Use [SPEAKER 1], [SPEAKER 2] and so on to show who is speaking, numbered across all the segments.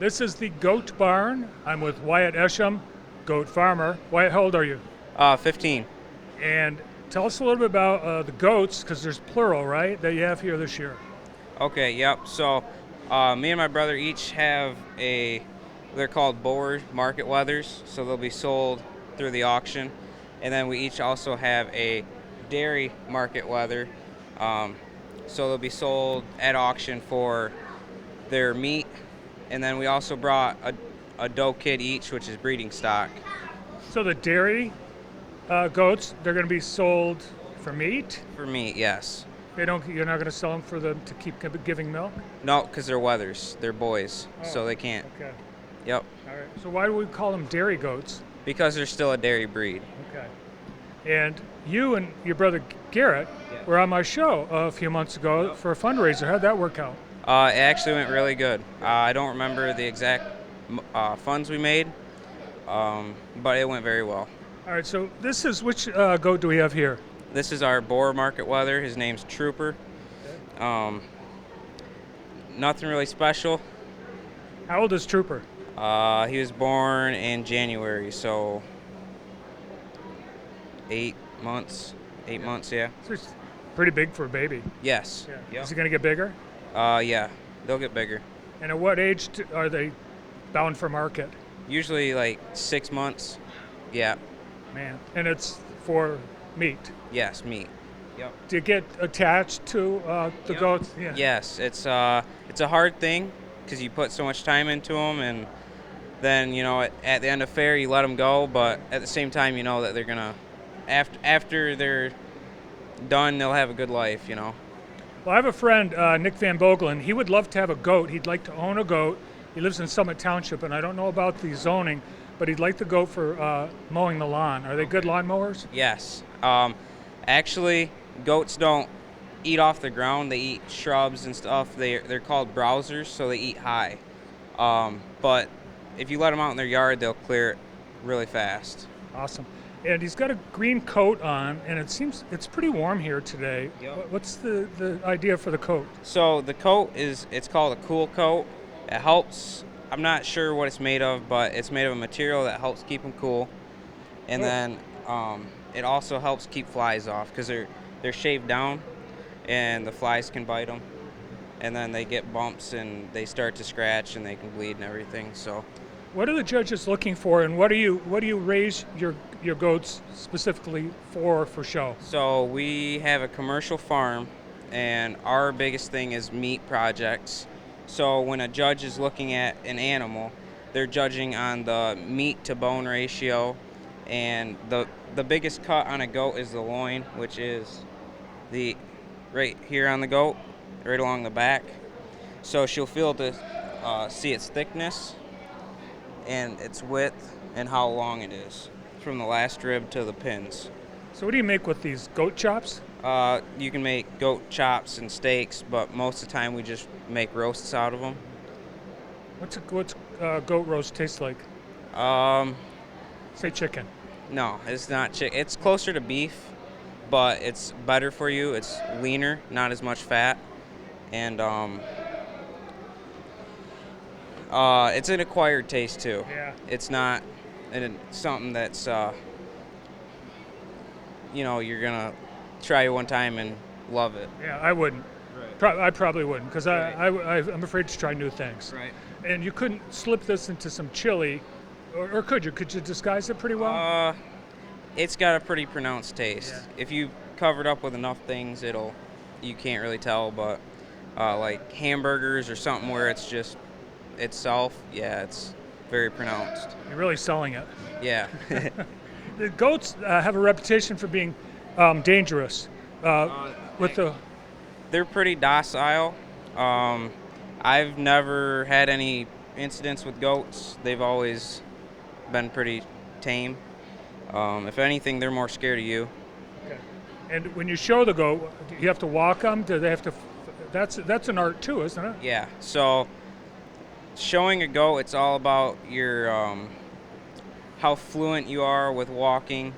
[SPEAKER 1] This is the Goat Barn. I'm with Wyatt Esham, goat farmer. Wyatt, how old are you?
[SPEAKER 2] 15.
[SPEAKER 1] And tell us a little bit about the goats, because there's plural, right, that you have here this year.
[SPEAKER 2] Okay, yep. So, me and my brother each have they're called Boer market wethers, so they'll be sold through the auction. And then we each also have a dairy market wether, um, so they'll be sold at auction for their meat. And then we also brought a doe kid each, which is breeding stock.
[SPEAKER 1] So the dairy goats, they're going to be sold for meat.
[SPEAKER 2] For meat, yes.
[SPEAKER 1] They don't. You're not going to sell them for them to keep giving milk.
[SPEAKER 2] No, because they're wethers. They're boys, so they can't.
[SPEAKER 1] Okay.
[SPEAKER 2] Yep.
[SPEAKER 1] All right. So why do we call them dairy goats?
[SPEAKER 2] Because they're still a dairy breed.
[SPEAKER 1] Okay. And you and your brother Garrett were on my show a few months ago for a fundraiser. How'd that work out?
[SPEAKER 2] It actually went really good. I don't remember the exact funds we made, but it went very well.
[SPEAKER 1] All right. So this is which goat do we have here?
[SPEAKER 2] This is our Boer market wether. His name's Trooper. Nothing really special.
[SPEAKER 1] How old is Trooper?
[SPEAKER 2] He was born in January, so 8 months. 8 months, yeah.
[SPEAKER 1] So he's pretty big for a baby.
[SPEAKER 2] Yes.
[SPEAKER 1] Yeah.
[SPEAKER 2] Yep.
[SPEAKER 1] Is he going to get bigger?
[SPEAKER 2] Yeah, they'll get bigger.
[SPEAKER 1] And at what age are they bound for market?
[SPEAKER 2] Usually like 6 months. Yeah.
[SPEAKER 1] Man. And it's for meat.
[SPEAKER 2] Yes, meat. Yep.
[SPEAKER 1] Do you get attached to the goats? Yeah.
[SPEAKER 2] Yes, it's a hard thing because you put so much time into them, and then at the end of fair you let them go, but at the same time you know that they're gonna after they're done they'll have a good life.
[SPEAKER 1] Well, I have a friend, Nick Van Bogelen. He would love to have a goat. He'd like to own a goat. He lives in Summit Township, and I don't know about the zoning, but he'd like the goat for mowing the lawn. Are they good lawn mowers?
[SPEAKER 2] Yes. Actually, goats don't eat off the ground. They eat shrubs and stuff. They're called browsers, so they eat high. But if you let them out in their yard, they'll clear it really fast.
[SPEAKER 1] Awesome. And he's got a green coat on, and it seems it's pretty warm here today.
[SPEAKER 2] Yep.
[SPEAKER 1] What's the idea for the coat?
[SPEAKER 2] So the coat it's called a cool coat. It helps. I'm not sure what it's made of, but it's made of a material that helps keep them cool. And then it also helps keep flies off because they're shaved down, and the flies can bite them. And then they get bumps and they start to scratch and they can bleed and everything. So,
[SPEAKER 1] what are the judges looking for, and what do you raise your goats specifically for show?
[SPEAKER 2] So we have a commercial farm, and our biggest thing is meat projects. So when a judge is looking at an animal, they're judging on the meat to bone ratio, and the biggest cut on a goat is the loin, which is the right here on the goat, right along the back. So she'll feel to see its thickness and its width and how long it is from the last rib to the pins.
[SPEAKER 1] So what do you make with these goat chops?
[SPEAKER 2] You can make goat chops and steaks, but most of the time we just make roasts out of them.
[SPEAKER 1] What's goat roast taste like? Say chicken.
[SPEAKER 2] No, it's not chicken. It's closer to beef, but it's better for you. It's leaner, not as much fat, and it's an acquired taste too.
[SPEAKER 1] Yeah.
[SPEAKER 2] It's not something that's you're gonna try one time and love it.
[SPEAKER 1] Yeah, I wouldn't.
[SPEAKER 2] Right.
[SPEAKER 1] I probably wouldn't, because
[SPEAKER 2] Right.
[SPEAKER 1] I'm afraid to try new things.
[SPEAKER 2] Right.
[SPEAKER 1] And you couldn't slip this into some chili, or could you? Could you disguise it pretty well?
[SPEAKER 2] It's got a pretty pronounced taste.
[SPEAKER 1] Yeah.
[SPEAKER 2] If you cover it up with enough things, you can't really tell. But like hamburgers or something where it's just itself, yeah, it's very pronounced.
[SPEAKER 1] You're really selling it.
[SPEAKER 2] Yeah.
[SPEAKER 1] The goats have a reputation for being dangerous.
[SPEAKER 2] They're pretty docile. I've never had any incidents with goats. They've always been pretty tame. If anything, they're more scared of you.
[SPEAKER 1] Okay. And when you show the goat, you have to walk them. Do they have to? That's an art too, isn't it?
[SPEAKER 2] Yeah. So showing a goat, it's all about your how fluent you are with walking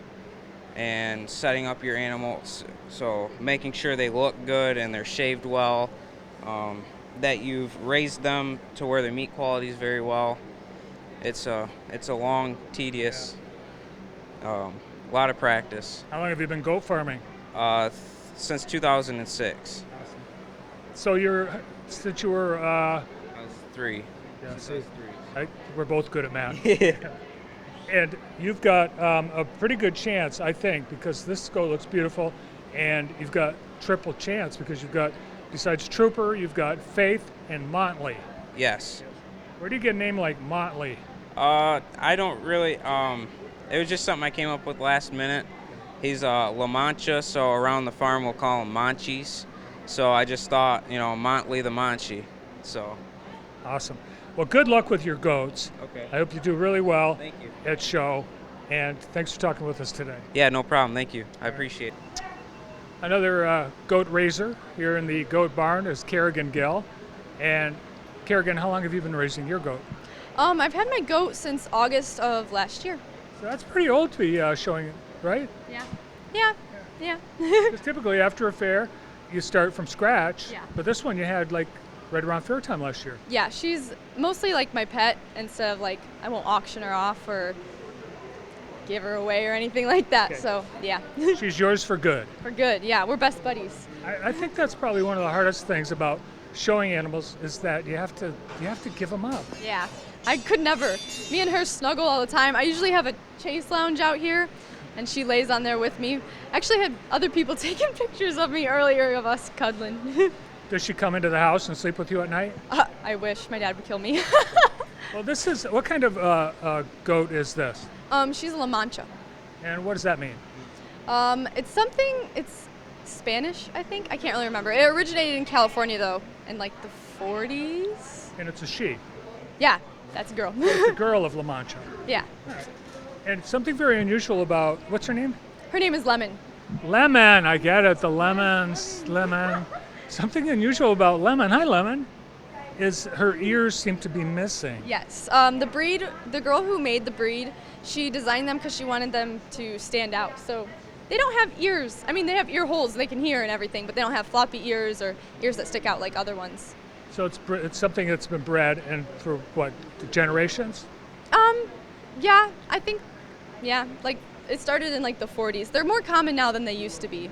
[SPEAKER 2] and setting up your animals. So making sure they look good and they're shaved well. that you've raised them to where their meat quality is very well. It's a long, tedious, lot of practice.
[SPEAKER 1] How long have you been goat farming?
[SPEAKER 2] Since 2006.
[SPEAKER 1] So since you were,
[SPEAKER 2] I was 3.
[SPEAKER 1] yeah,
[SPEAKER 2] Since I was 3.
[SPEAKER 1] we're both good at math.
[SPEAKER 2] Yeah.
[SPEAKER 1] And you've got a pretty good chance, I think, because this goat looks beautiful, and you've got triple chance because you've got, besides Trooper, you've got Faith and Montley.
[SPEAKER 2] Yes.
[SPEAKER 1] Where do you get a name like Montley?
[SPEAKER 2] I don't really. It was just something I came up with last minute. He's La Mancha, so around the farm we'll call him Manchis. So I just thought, Montley the Manchi. So.
[SPEAKER 1] Awesome. Well, good luck with your goats.
[SPEAKER 2] Okay.
[SPEAKER 1] I hope you do really well
[SPEAKER 2] Thank you.
[SPEAKER 1] at show. And thanks for talking with us today.
[SPEAKER 2] Yeah, no problem. Thank you. I appreciate it.
[SPEAKER 1] Another goat raiser here in the goat barn is Kerrigan Gill. And Kerrigan, how long have you been raising your goat?
[SPEAKER 3] I've had my goat since August of last year.
[SPEAKER 1] So that's pretty old to be showing it, right?
[SPEAKER 3] Yeah.
[SPEAKER 1] 'Cause typically after a fair, you start from scratch.
[SPEAKER 3] Yeah.
[SPEAKER 1] But this one you had like right around fair time last year.
[SPEAKER 3] Yeah, she's mostly like my pet instead of like I won't auction her off or give her away or anything like that.
[SPEAKER 1] Okay.
[SPEAKER 3] So yeah,
[SPEAKER 1] She's yours for good.
[SPEAKER 3] we're good. Yeah, we're best buddies.
[SPEAKER 1] I think that's probably one of the hardest things about showing animals is that you have to give them up.
[SPEAKER 3] Yeah, I could never. Me and her snuggle all the time. I usually have a chase lounge out here, and she lays on there with me. Actually had other people taking pictures of me earlier of us cuddling.
[SPEAKER 1] Does she come into the house and sleep with you at night?
[SPEAKER 3] I wish my dad would kill me.
[SPEAKER 1] Well, this is, what kind of goat is this?
[SPEAKER 3] She's a La Mancha.
[SPEAKER 1] And what does that mean?
[SPEAKER 3] It's Spanish, I think. I can't really remember. It originated in California, though, in like the 40s.
[SPEAKER 1] And it's a she.
[SPEAKER 3] Yeah, that's a girl.
[SPEAKER 1] It's a girl of La Mancha.
[SPEAKER 3] Yeah.
[SPEAKER 1] And something very unusual about, what's her name?
[SPEAKER 3] Her name is Lemon.
[SPEAKER 1] Lemon, I get it, the lemons, Lemon. Something unusual about Lemon, hi Lemon, is her ears seem to be missing.
[SPEAKER 3] Yes. The girl who made the breed, she designed them because she wanted them to stand out. So they don't have ears. I mean, they have ear holes, they can hear and everything, but they don't have floppy ears or ears that stick out like other ones.
[SPEAKER 1] So it's something that's been bred and for what, generations?
[SPEAKER 3] Yeah, I think, yeah, like it started in like the 40s. They're more common now than they used to be,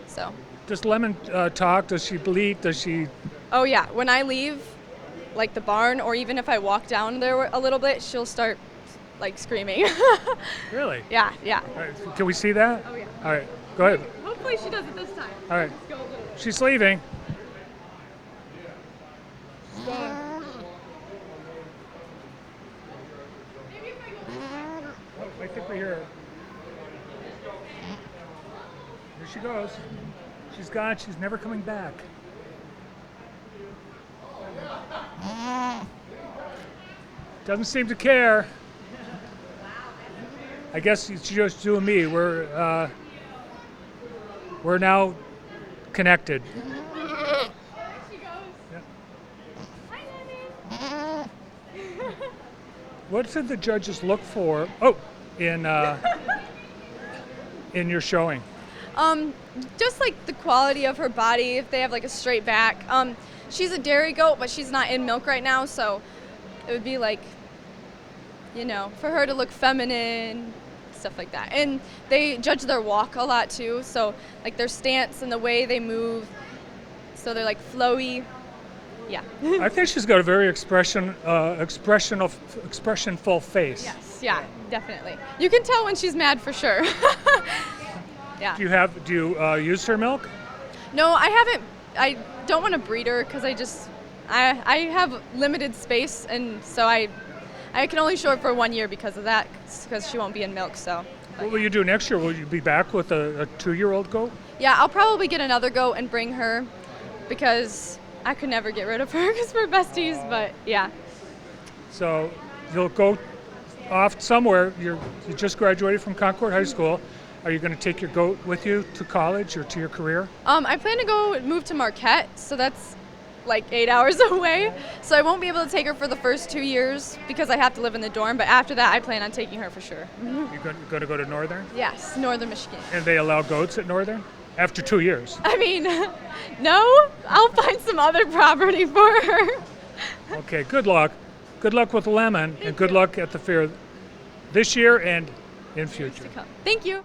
[SPEAKER 3] so.
[SPEAKER 1] Does Lemon talk? Does she bleat? Does she?
[SPEAKER 3] Oh yeah, when I leave, like the barn, or even if I walk down there a little bit, she'll start like screaming.
[SPEAKER 1] Really?
[SPEAKER 3] Yeah.
[SPEAKER 1] All right, can we see that?
[SPEAKER 3] Oh yeah.
[SPEAKER 1] All right, go ahead.
[SPEAKER 3] Hopefully she does it this time.
[SPEAKER 1] All right.
[SPEAKER 3] Let's go a little.
[SPEAKER 1] She's leaving. She's gone. Oh, I think we hear her. Here she goes. She's gone. She's never coming back. Doesn't seem to care. I guess it's just you and me. We're now connected.
[SPEAKER 3] There she goes.
[SPEAKER 1] Yep.
[SPEAKER 3] Hi, Lemon.
[SPEAKER 1] What did the judges look for? In your showing.
[SPEAKER 3] Just like the quality of her body, if they have like a straight back. She's a dairy goat, but she's not in milk right now, so it would be like, for her to look feminine, stuff like that. And they judge their walk a lot too, so like their stance and the way they move, so they're like flowy. Yeah.
[SPEAKER 1] I think she's got a very expressionful face.
[SPEAKER 3] Yes, yeah, definitely. You can tell when she's mad for sure. Yeah.
[SPEAKER 1] Do you use her milk?
[SPEAKER 3] No, I haven't. I don't want to breed her because I have limited space, and so I can only show her for 1 year because of that, because she won't be in milk. So.
[SPEAKER 1] What will you do next year? Will you be back with a 2-year-old goat?
[SPEAKER 3] Yeah, I'll probably get another goat and bring her, because I could never get rid of her because we're besties. But yeah.
[SPEAKER 1] So you'll go off somewhere. You just graduated from Concord High School. Are you going to take your goat with you to college or to your career?
[SPEAKER 3] I plan to move to Marquette, so that's like 8 hours away. So I won't be able to take her for the first 2 years because I have to live in the dorm. But after that, I plan on taking her for sure.
[SPEAKER 1] You're going to go to Northern?
[SPEAKER 3] Yes, Northern Michigan.
[SPEAKER 1] And they allow goats at Northern? after 2 years.
[SPEAKER 3] I mean, no, I'll find some other property for her.
[SPEAKER 1] Okay, good luck. Good luck with Lemon, and good luck at the fair this year and in future.
[SPEAKER 3] Thank you.